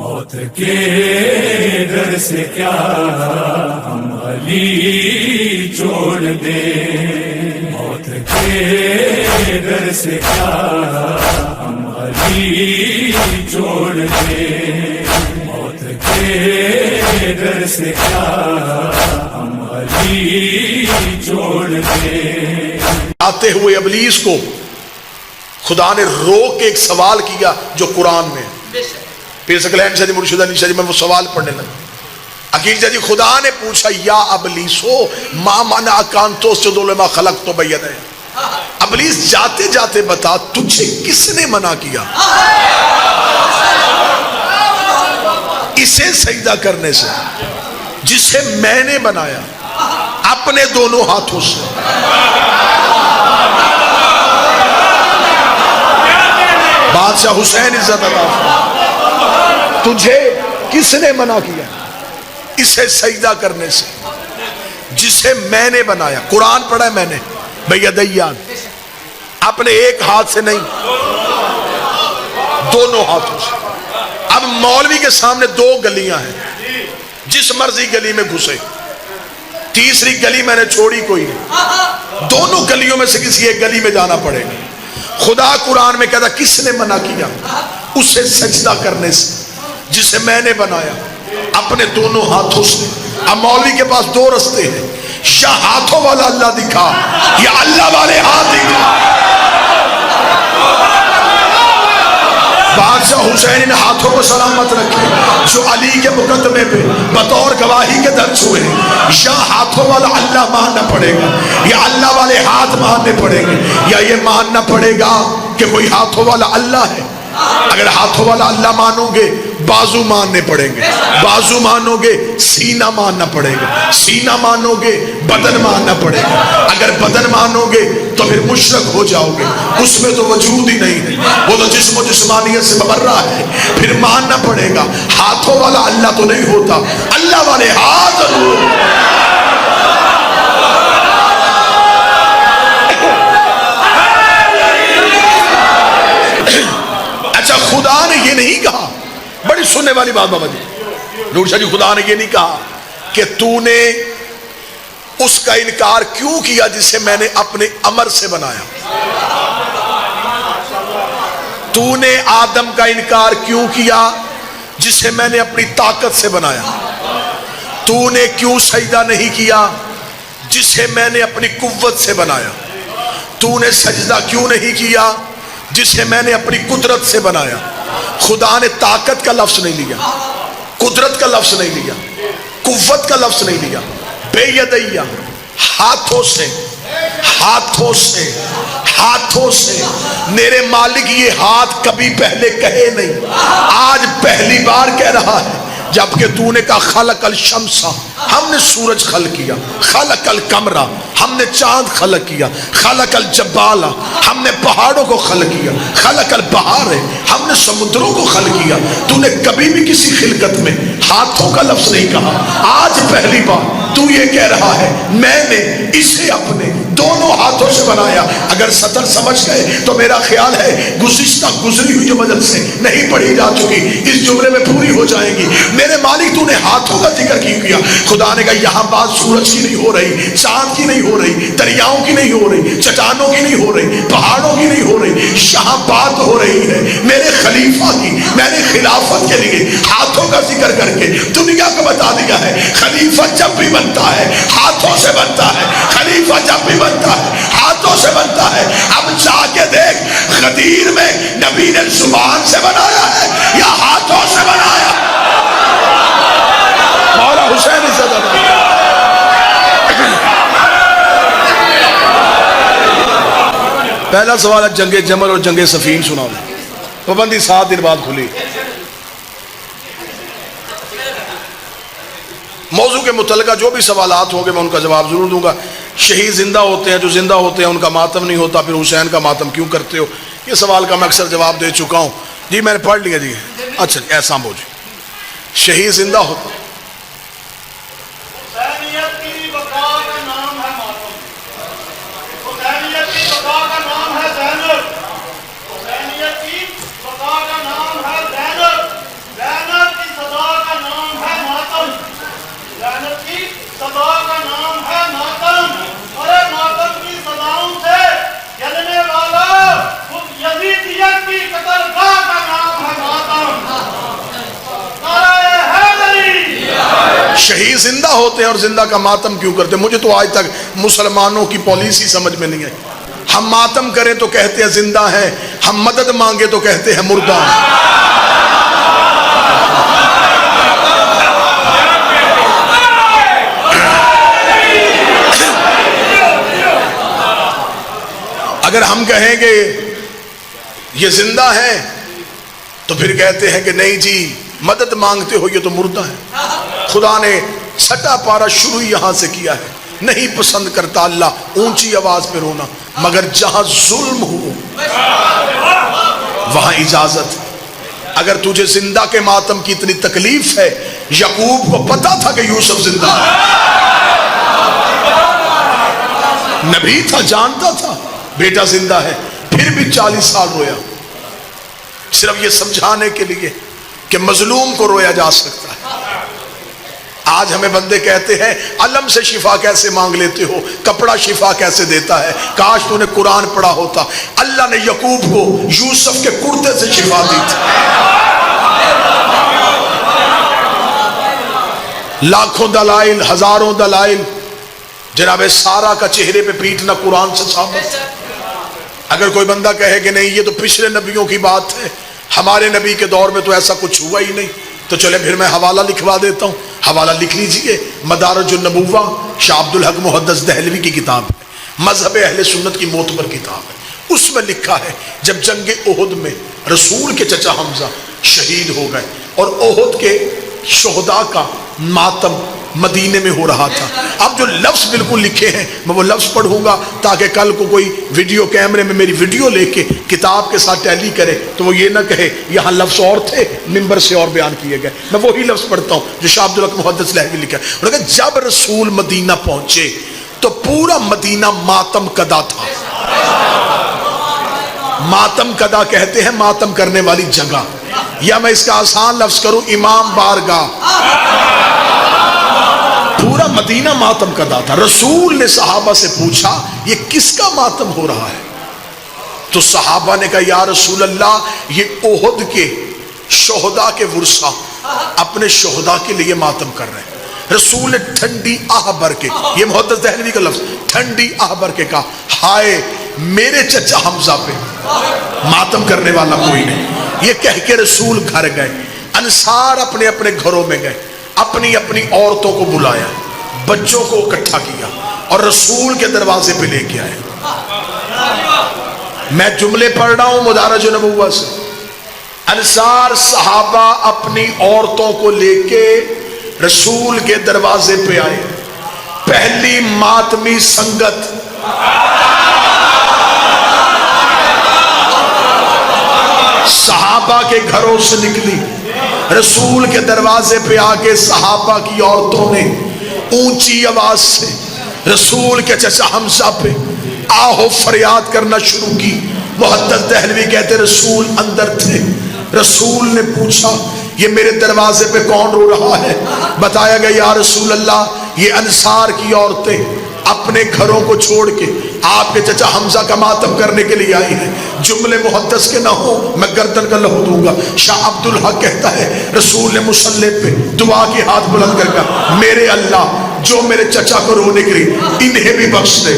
موت کے ڈر سے کیا ہم علی چھوڑ دیں، موت کے ڈر سے کیا ہم علی چھوڑ دیں، موت کے ڈر سے کیا ہم علی چھوڑ دیں۔ آتے ہوئے ابلیس کو خدا نے روک کے ایک سوال کیا جو قرآن میں ہے۔ پھر سکلین شاہ جی مرشد علی شاہ جی میں وہ سوال پڑھنے لگا۔ عقیل شاہ جی خدا نے پوچھا یا ابلیسو ما منعک ان تسجد لما خلقت بیدی، ابلیس جاتے جاتے بتا تجھے کس نے منع کیا اسے سجدہ کرنے سے جسے میں نے بنایا اپنے دونوں ہاتھوں سے۔ بادشاہ حسین عزت عطا تجھے کس نے منع کیا اسے سجدہ کرنے سے جسے میں نے بنایا؟ قرآن پڑھا ہے میں نے بیدیان، اپنے ایک ہاتھ سے نہیں دونوں ہاتھوں سے۔ اب مولوی کے سامنے دو گلیاں ہیں، جس مرضی گلی میں گھسے، تیسری گلی میں نے چھوڑی کوئی نہیں، دونوں گلیوں میں سے کسی ایک گلی میں جانا پڑے گا۔ خدا قرآن میں کہتا کس نے منع کیا اسے سجدہ کرنے سے جسے میں نے بنایا اپنے دونوں ہاتھوں سے۔ اب مولوی کے پاس دو رستے ہیں، یا ہاتھوں والا اللہ دکھا یا اللہ والے ہاتھ دکھا۔ بادشاہ حسین نے ہاتھوں کو سلامت رکھے جو علی کے مقدمے پہ بطور گواہی کے درج ہوئے ہیں۔ یا ہاتھوں والا اللہ ماننا پڑے گا یا اللہ والے ہاتھ ماننے پڑیں گے، یا یہ ماننا پڑے گا کہ کوئی ہاتھوں والا اللہ ہے۔ اگر ہاتھوں والا اللہ مانو گے بازو ماننے پڑیں گے، بازو مانو گے سینہ ماننا پڑے گا، سینہ مانو گے بدن ماننا پڑے گا، اگر بدن مانو گے تو پھر مشرک ہو جاؤ گے، اس میں تو وجود ہی نہیں ہے، وہ تو جسم و جسمانیت سے مبرہ ہے۔ پھر ماننا پڑے گا ہاتھوں والا اللہ تو نہیں ہوتا، اللہ والے ہاتھ ضرور۔ اچھا خدا نے یہ نہیں کہا، بڑی سننے والی بات بابا جی نور شاہ جی، خدا نے یہ نہیں کہا کہ تو نے اس کا انکار کیوں کیا جسے میں نے اپنے امر سے بنایا؟ تو نے آدم کا انکار کیوں کیا جسے میں نے اپنی طاقت سے بنایا؟ تو نے کیوں سجدہ نہیں کیا جسے میں نے اپنی قوت سے بنایا؟ تو نے سجدہ کیوں نہیں کیا جسے میں نے اپنی قدرت سے بنایا؟ خدا نے طاقت کا لفظ نہیں لیا، قدرت کا لفظ نہیں لیا، قوت کا لفظ نہیں لیا، بے یدیہ ہاتھوں سے، ہاتھوں سے، ہاتھوں سے۔ میرے مالک یہ ہاتھ کبھی پہلے کہے نہیں، آج پہلی بار کہہ رہا ہے، جبکہ تو نے کہا خلق الشمس، ہم نے سورج خلق کیا، خلق القمر، ہم نے چاند خلق کیا، خلق الجبال، ہم نے پہاڑوں کو خلق کیا، خلق البحار، ہم نے سمندروں کو خلق کیا۔ تو نے کبھی بھی کسی خلقت میں ہاتھوں کا لفظ نہیں کہا، آج پہلی بار تو یہ کہہ رہا ہے میں نے اسے اپنے دونوں ہاتھوں سے بنایا۔ اگر سطر سمجھ گئے تو میرا خیال ہے گزشتہ گزری ہوئی جو مجلس سے نہیں پڑھی جا چکی اس جملے میں پوری ہو جائیں گی۔ میرے مالک تو نے ہاتھوں کا ذکر کیوں کیا؟ خدا نے کہا یہاں بات سورج کی نہیں ہو رہی، چاند کی نہیں ہو رہی، دریاؤں کی نہیں ہو رہی، چٹانوں کی نہیں ہو رہی، پہاڑوں کی نہیں ہو رہی، یہاں بات ہو رہی ہے میرے خلیفہ کی۔ میں نے خلافت کے لیے ہاتھوں کا ذکر کر کے دنیا کو بتا دیا ہے خلیفہ جب بھی بنتا ہے ہاتھوں سے بنتا ہے، خلیفہ جب بھی بنتا ہے ہاتھوں سے بنتا ہے۔ اب جا کے دیکھ غدیر میں نبی نے زبان سے بنایا ہے یا ہاتھوں سے بنایا؟ مولا حسین عزت عطا۔ پہلا سوال ہے جنگ جمل اور جنگ صفین سنا دیں، پابندی 7 دن بعد کھلی۔ موضوع کے متعلقہ جو بھی سوالات ہوں گے میں ان کا جواب ضرور دوں گا۔ شہید زندہ ہوتے ہیں، جو زندہ ہوتے ہیں ان کا ماتم نہیں ہوتا، پھر حسین کا ماتم کیوں کرتے ہو؟ یہ سوال کا میں اکثر جواب دے چکا ہوں جی، میں نے پڑھ لیا جی۔ اچھا ایسا ہو جی، شہید زندہ ہوتا شہید زندہ ہوتے ہیں اور زندہ کا ماتم کیوں کرتے ہیں؟ مجھے تو آج تک مسلمانوں کی پالیسی سمجھ میں نہیں آئی۔ ہم ماتم کریں تو کہتے ہیں زندہ ہیں، ہم مدد مانگے تو کہتے ہیں مردہ ہیں۔ اگر ہم کہیں گے یہ زندہ ہیں تو پھر کہتے ہیں کہ نہیں جی مدد مانگتے ہو، یہ تو مردہ ہے۔ خدا نے سٹا پارا شروع یہاں سے کیا ہے، نہیں پسند کرتا اللہ اونچی آواز پہ رونا، مگر جہاں ظلم ہو وہاں اجازت۔ اگر تجھے زندہ کے ماتم کی اتنی تکلیف ہے، یعقوب کو پتا تھا کہ یوسف زندہ ہے، نبی تھا، جانتا تھا بیٹا زندہ ہے، پھر بھی 40 سال رویا، صرف یہ سمجھانے کے لیے کہ مظلوم کو رویا جا سکتا ہے۔ آج ہمیں بندے کہتے ہیں علم سے شفا کیسے مانگ لیتے ہو، کپڑا شفا کیسے دیتا ہے؟ کاش تو نے قرآن پڑھا ہوتا۔ اللہ نے یعقوب کو یوسف کے کرتے سے شفا دی تھی۔ لاکھوں دلائل، ہزاروں دلائل، جناب سارا کا چہرے پہ پیٹنا قرآن سے ثابت ہے۔ اگر کوئی بندہ کہے کہ نہیں یہ تو پچھلے نبیوں کی بات ہے، ہمارے نبی کے دور میں تو ایسا کچھ ہوا ہی نہیں، تو چلے پھر میں حوالہ لکھوا دیتا ہوں۔ حوالہ لکھ لیجئے، مدارج النبوہ، شاہ عبد الحق محدث دہلوی کی کتاب ہے، مذہب اہل سنت کی معتبر کتاب ہے۔ اس میں لکھا ہے جب جنگ احد میں رسول کے چچا حمزہ شہید ہو گئے اور احد کے شہداء کا ماتم مدینے میں ہو رہا تھا۔ اب جو لفظ بالکل لکھے ہیں میں وہ لفظ پڑھوں گا تاکہ کل کو کوئی ویڈیو کیمرے میں میری ویڈیو لے کے کتاب کے ساتھ ٹیلی کرے تو وہ یہ نہ کہے یہاں لفظ اور تھے، ممبر سے اور بیان کیے گئے۔ میں وہی لفظ پڑھتا ہوں جو شاہ عبد الحق محدث دہلوی لکھا ہے۔ انہوں نے کہا جب رسول مدینہ پہنچے تو پورا مدینہ ماتم کدا تھا۔ ماتم کدا کہتے ہیں ماتم کرنے والی جگہ، یا میں اس کا آسان لفظ کروں امام بارگاہ۔ پورا مدینہ ماتم کدا تھا۔ رسول نے صحابہ سے پوچھا یہ کس کا ماتم ہو رہا ہے؟ تو صحابہ نے کہا یا رسول اللہ یہ احد کے شہداء کے ورثہ اپنے شہداء کے لیے ماتم کر رہے ہیں۔ رسول نے ٹھنڈی آہ بھر کے، یہ محدث دہلوی کا لفظ، ٹھنڈی آہ بھر کے کہا ہائے میرے چچا حمزہ پہ ماتم کرنے والا کوئی نہیں۔ یہ کہہ کے رسول گھر گئے، انصار اپنے اپنے گھروں میں گئے، اپنی اپنی عورتوں کو بلایا، بچوں کو اکٹھا کیا اور رسول کے دروازے پہ لے کے آئے۔ میں جملے پڑھ رہا ہوں مدارج النبوہ سے۔ انصار صحابہ اپنی عورتوں کو لے کے رسول کے دروازے پہ آئے۔ پہلی ماتمی سنگت صحابہ کے گھروں سے نکلی، رسول کے دروازے پہ آگے صحابہ کی عورتوں نے اونچی آواز سے رسول کے چچا حمزہ پہ آہو فریاد کرنا شروع کی۔ محدث دہلوی کہتے رسول اندر تھے، رسول نے پوچھا یہ میرے دروازے پہ کون رو رہا ہے؟ بتایا گیا یا رسول اللہ یہ انصار کی عورتیں اپنے گھروں کو چھوڑ کے آپ کے چچا حمزہ کا ماتم کرنے کے لیے آئی ہیں۔ جملے محدث کے نہ ہو میں گردن کا لہو دوں گا۔ شاہ عبد الحق کہتا ہے رسول نے مصلی پہ دعا کی ہاتھ بلند کر کہا میرے اللہ جو میرے چچا کو رونے کے لیے انہیں بھی بخش دے،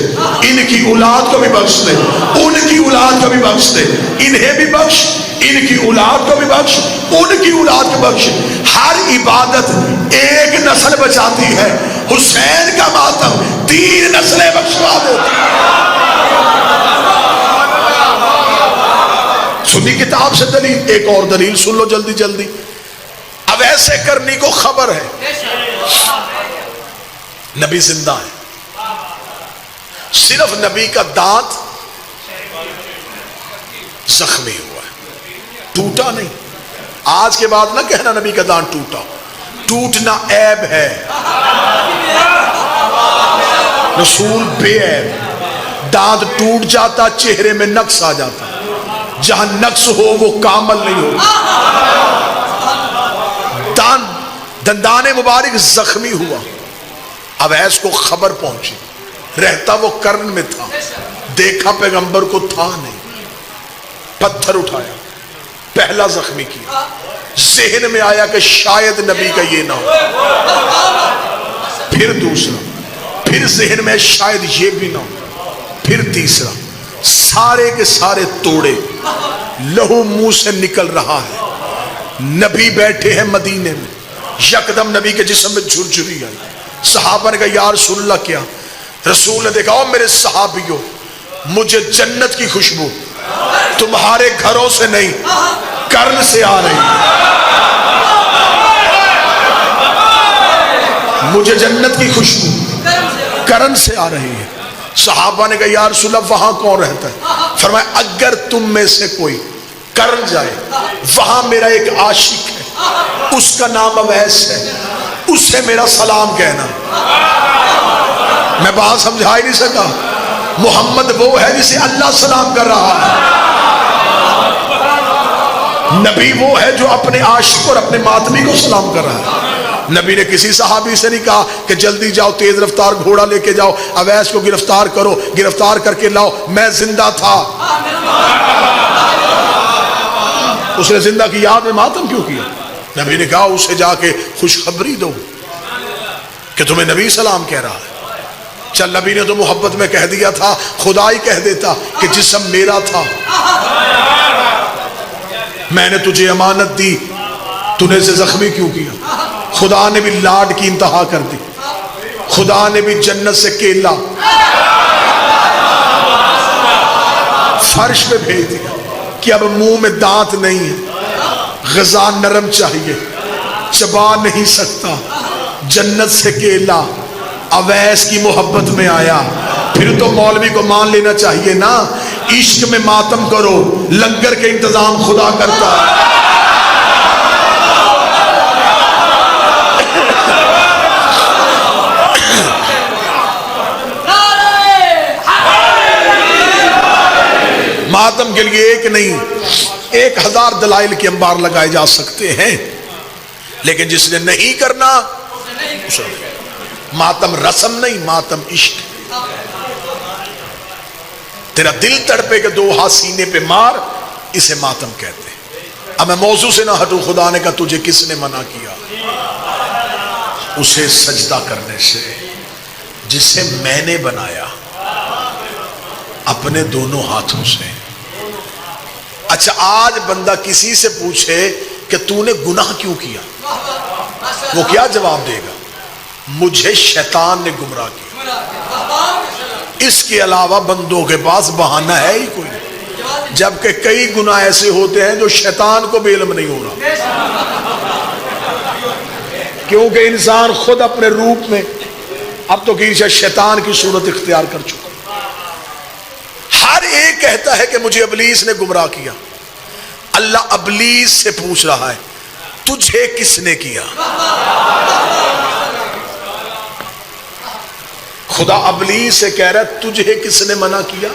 ان کی اولاد کو بھی بخش دے، ان کی اولاد کو بھی بخش دے، انہیں بھی بخش، ان کی اولاد کو بھی بخش، ان کی اولاد کو بخش۔ ہر عبادت ایک نسل بچاتی ہے، حسین کا ماتم 3 نسلیں بخشوا دیتی۔ سنی کتاب سے دلیل، ایک اور دلیل سن لو جلدی جلدی۔ اب ایسے کرنی کو خبر ہے نبی زندہ ہے، صرف نبی کا دانت زخمی ہوا ہے، ٹوٹا نہیں۔ آج کے بعد نہ کہنا نبی کا دانت ٹوٹا، ٹوٹنا عیب ہے، رسول بے عیب۔ دانت ٹوٹ جاتا چہرے میں نقص آ جاتا، جہاں نقص ہو وہ کامل نہیں ہو۔ دندان مبارک زخمی ہوا، اب ایس کو خبر پہنچی، رہتا وہ کرن میں تھا، دیکھا پیغمبر کو تھا نہیں، پتھر اٹھایا، پہلا زخمی کیا، ذہن میں آیا کہ شاید نبی کا یہ نہ ہو۔ پھر دوسرا، پھر ذہن میں شاید یہ بھی نہ ہو، پھر تیسرا، سارے کے سارے توڑے، لہو منہ سے نکل رہا ہے۔ نبی بیٹھے ہیں مدینے میں، یکدم نبی کے جسم میں جھرجھری آئی۔ صحابہ نے کہا یا رسول اللہ کیا؟ رسول نے دیکھا او میرے صحابیوں، مجھے جنت کی خوشبو تمہارے گھروں سے نہیں کرن سے آ رہی ہے، مجھے جنت کی خوشبو کرن سے آ رہی ہے۔ صحابہ نے کہا یا رسول اللہ وہاں کون رہتا ہے؟ فرمایا اگر تم میں سے کوئی کرن جائے، وہاں میرا ایک عاشق ہے، اس کا نام اویس ہے، اس سے میرا سلام کہنا۔ میں بات سمجھا ہی نہیں سکا۔ محمد وہ ہے جسے اللہ سلام کر رہا ہے، نبی وہ ہے جو اپنے عاشق اور اپنے ماتمی کو سلام کر رہا ہے۔ نبی نے کسی صحابی سے نہیں کہا کہ جلدی جاؤ تیز رفتار گھوڑا لے کے جاؤ اویس کو گرفتار کرو، گرفتار کر کے لاؤ، میں زندہ تھا۔ اس نے زندہ کی یاد میں ماتم کیوں کیا؟ نبی نے کہا اسے جا کے خوشخبری دو کہ تمہیں نبی سلام کہہ رہا ہے۔ چل نبی نے تو محبت میں کہہ دیا تھا، خدا ہی کہہ دیتا کہ جسم میرا تھا، میں نے تجھے امانت دی، تو نے اسے زخمی کیوں کیا؟ خدا نے بھی لاڈ کی انتہا کر دی، خدا نے بھی جنت سے کیلا فرش پہ بھیج دیا کہ اب منہ میں دانت نہیں ہے، غذا نرم چاہیے، چبا نہیں سکتا، جنت سے کیلا اویس کی محبت میں آیا۔ پھر تو مولوی کو مان لینا چاہیے نا، عشق میں ماتم کرو، لنگر کے انتظام خدا کرتا ہے۔ ماتم کے لیے ایک نہیں 1000 دلائل کے انبار لگائے جا سکتے ہیں، لیکن جس نے نہیں کرنا ماتم رسم نہیں، ماتم عشق۔ تیرا دل تڑپے کہ 2 ہاتھ سینے پہ مار، اسے ماتم کہتے ہیں۔ اب میں موضوع سے نہ ہٹوں، خدا نے کہا تجھے کس نے منع کیا؟ اسے سجدہ کرنے سے جسے میں نے بنایا اپنے دونوں ہاتھوں سے۔ اچھا آج بندہ کسی سے پوچھے کہ تو نے گناہ کیوں کیا، وہ کیا جواب دے گا؟ مجھے شیطان نے گمراہ کیا۔ اس کے علاوہ بندوں کے پاس بہانہ ہے ہی کوئی نہیں، جبکہ کئی گناہ ایسے ہوتے ہیں جو شیطان کو بھی علم نہیں ہو رہا، کیونکہ انسان خود اپنے روپ میں اب تو کہ شیطان کی صورت اختیار کر چکا۔ ہر ایک کہتا ہے کہ مجھے ابلیس نے گمراہ کیا۔ اللہ ابلیس سے پوچھ رہا ہے تجھے کس نے کیا؟ خدا ابلیس سے کہہ رہا ہے تجھے کس نے منع کیا؟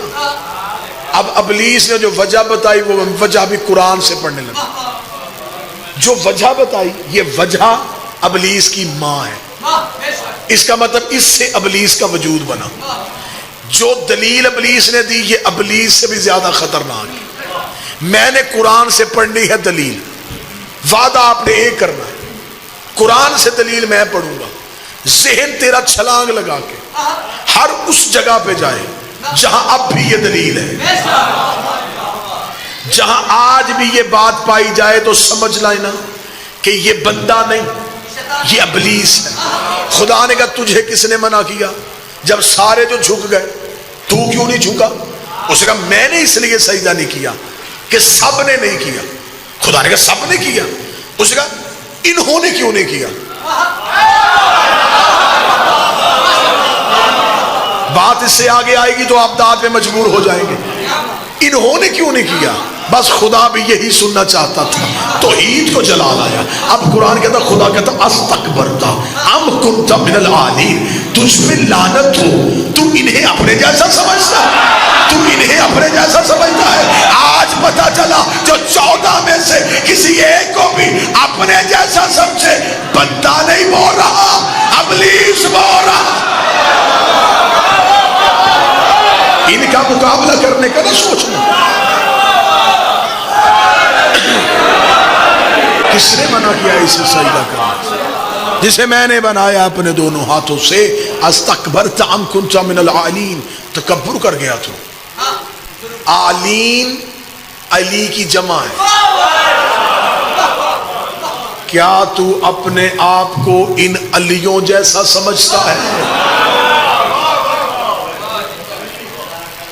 اب ابلیس نے جو وجہ بتائی وہ وجہ بھی قرآن سے پڑھنے لگا۔ جو وجہ بتائی یہ وجہ ابلیس کی ماں ہے، اس کا مطلب اس سے ابلیس کا وجود بنا۔ جو دلیل ابلیس نے دی یہ ابلیس سے بھی زیادہ خطرناک ہے۔ میں نے قرآن سے پڑھنی ہے دلیل، وعدہ آپ نے ایک کرنا ہے، قرآن سے دلیل میں پڑھوں گا، ذہن تیرا چھلانگ لگا کے ہر اس جگہ پہ جائے جہاں اب بھی یہ دلیل ہے، جہاں آج بھی یہ بات پائی جائے تو سمجھ لینا کہ یہ بندہ نہیں، یہ ابلیس ہے۔ خدا نے کہا تجھے کس نے منع کیا؟ جب سارے جو جھک گئے تو کیوں نہیں جھکا؟ اسے کہا میں نے اس لیے سجدہ نہیں کیا کہ سب نے نہیں کیا۔ خدا نے کہا سب نے کیا، اسے کہا انہوں نے کیوں نہیں کیا؟ بات اس سے آگے آئے گی تو آپ داد میں مجبور ہو جائیں گے۔ انہوں نے کیوں نہیں کیا؟ بس خدا بھی یہی سننا چاہتا تھا، توحید کو جلا لایا۔ اب قرآن کہتا خدا کہتا استکبرتا ام کنت من العالین، تجھ میں لعنت ہو، تو انہیں اپنے جیسا سمجھتا ہے، تو انہیں اپنے جیسا سمجھتا ہے۔ آج پتا چلا جو 14 میں سے کسی ایک کو بھی اپنے جیسا سمجھے، بندہ نہیں بول رہا، ابلیس بول رہا۔ ان کا مقابلہ کرنے کا نہ سوچنا۔ کس نے منع کیا اسے سجدہ کرنے سے؟ جسے میں نے بنایا اپنے دونوں ہاتھوں سے، استکبرت ام کنت من العالین، تکبر کر گیا تو۔ عالین علی کی جمع ہے۔ کیا تو اپنے آپ کو ان علیوں جیسا سمجھتا ہے؟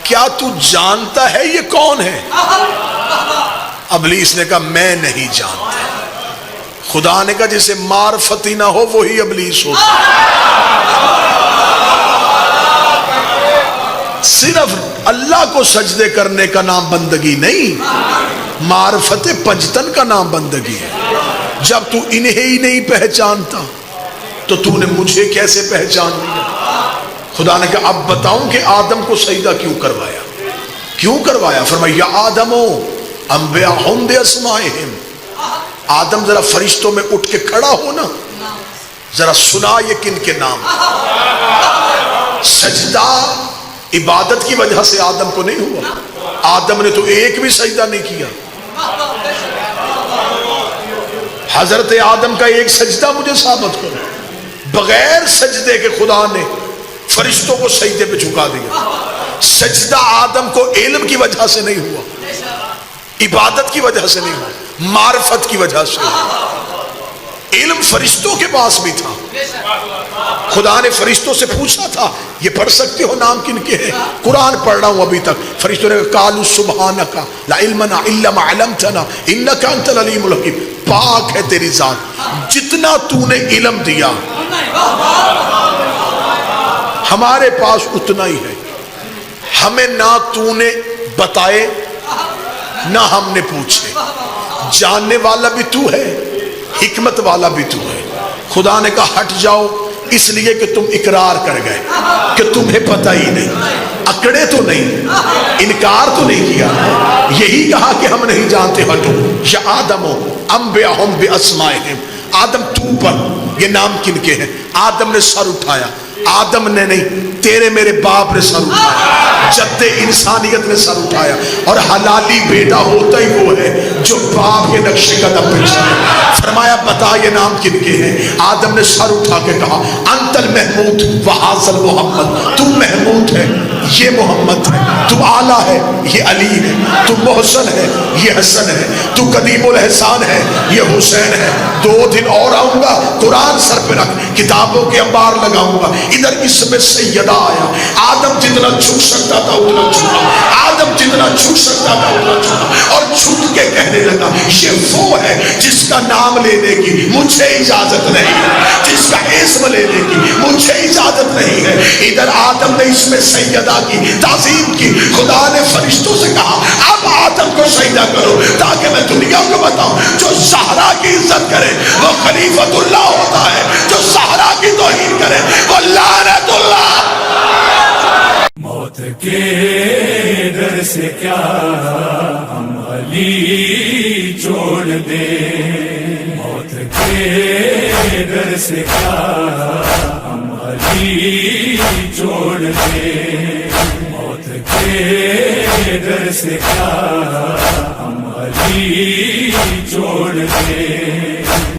کیا تو جانتا ہے یہ کون ہے؟ ابلیس نے کہا میں نہیں جانتا۔ خدا نے کہا جسے معرفت ہی نہ ہو وہی ابلیس ہوتا ہے۔ صرف اللہ کو سجدے کرنے کا نام بندگی نہیں، معرفت پنجتن کا نام بندگی ہے۔ جب تو انہیں ہی نہیں پہچانتا تو تو نے مجھے کیسے پہچان لیا؟ خدا نے کہا اب بتاؤں کہ آدم کو سجدہ کیوں کروایا؟ کیوں کروایا؟ فرمایا یا آدمو انبئہم باسمائہم، آدم ذرا فرشتوں میں اٹھ کے کھڑا ہو نا، ذرا سنا یہ کن کے نام۔ سجدہ عبادت کی وجہ سے آدم کو نہیں ہوا، آدم نے تو ایک بھی سجدہ نہیں کیا۔ حضرت آدم کا ایک سجدہ مجھے ثابت کرو۔ بغیر سجدے کے خدا نے فرشتوں کو سجدے پہ جھکا دیا۔ سجدہ آدم کو علم کی وجہ سے نہیں ہوا، عبادت کی وجہ سے نہیں ہوا، معرفت کی وجہ سے۔ علم فرشتوں کے پاس بھی تھا، خدا نے فرشتوں سے پوچھا تھا یہ پڑھ سکتے ہو نام کن کے ہیں؟ قرآن پڑھ رہا ہوں ابھی تک۔ فرشتوں نے کہا قالوا سبحانک لا علم لنا الا ما علمتنا انک انت العلیم الحکیم، پاک ہے تیری ذات، جتنا تو نے علم دیا ہمارے پاس اتنا ہی ہے، ہمیں نہ تو نے بتائے نہ ہم نے پوچھے۔ جاننے والا بھی تو ہے، حکمت والا بھی تو ہے۔ خدا نے کہا ہٹ جاؤ، اس لیے کہ تم اقرار کر گئے کہ تمہیں پتہ ہی نہیں، اکڑے تو نہیں، انکار تو نہیں کیا، یہی کہا کہ ہم نہیں جانتے۔ ہٹو یا آدم انبئہم باسمائہم، آدم تو پر یہ نام کن کے ہیں؟ آدم نے سر اٹھایا، آدم نے نہیں، تیرے میرے باپ نے سر اٹھایا، جد انسانیت نے سر اٹھایا۔ اور حلالی بیٹا ہوتا ہی وہ ہے جو باپ کے نقش قدم پہ چلے۔ فرمایا بتا یہ نام کن کے ہیں؟ آدم نے سر اٹھا کے کہا انت المحمود وحاذا المحمد، تو محمود ہے یہ محمد ہے، تو اعلیٰ ہے یہ علی ہے، تو محسن ہے یہ حسن ہے، تو قدیم الاحسان ہے یہ حسین ہے۔ 2 دن اور آؤں گا، قرآن سر پہ رکھ، کتابوں کے انبار لگاؤں گا۔ ادھر اس میں سیدہ آیا، آدم جتنا جھک سکتا تھا اتنا جھکا، آدم جتنا جھک سکتا تھا اتنا جھکا، اور جھک کے کہنے لگا یہ وہ ہے جس کا نام لینے کی مجھے اجازت نہیں ہے، جس کا اسم لینے کی مجھے اجازت نہیں ہے۔ ادھر آدم نے اس میں سیدہ کی تعظیم کی، خدا نے فرشتوں سے کہا اب آدم کو سجدہ کرو تاکہ میں دنیا کو بتاؤں جو زہرا کی عزت کرے وہ خلیفۃ اللہ ہوتا ہے، جو زہرا کی توہین کرے وہ لعنت اللہ۔ موت کے ڈر سے کیا ہم علی چھوڑ دیں، موت کے ڈر سے کیا ہم علی چھوڑ دیں، موت کے ڈر سے کیا ہم علی چھوڑ دیں۔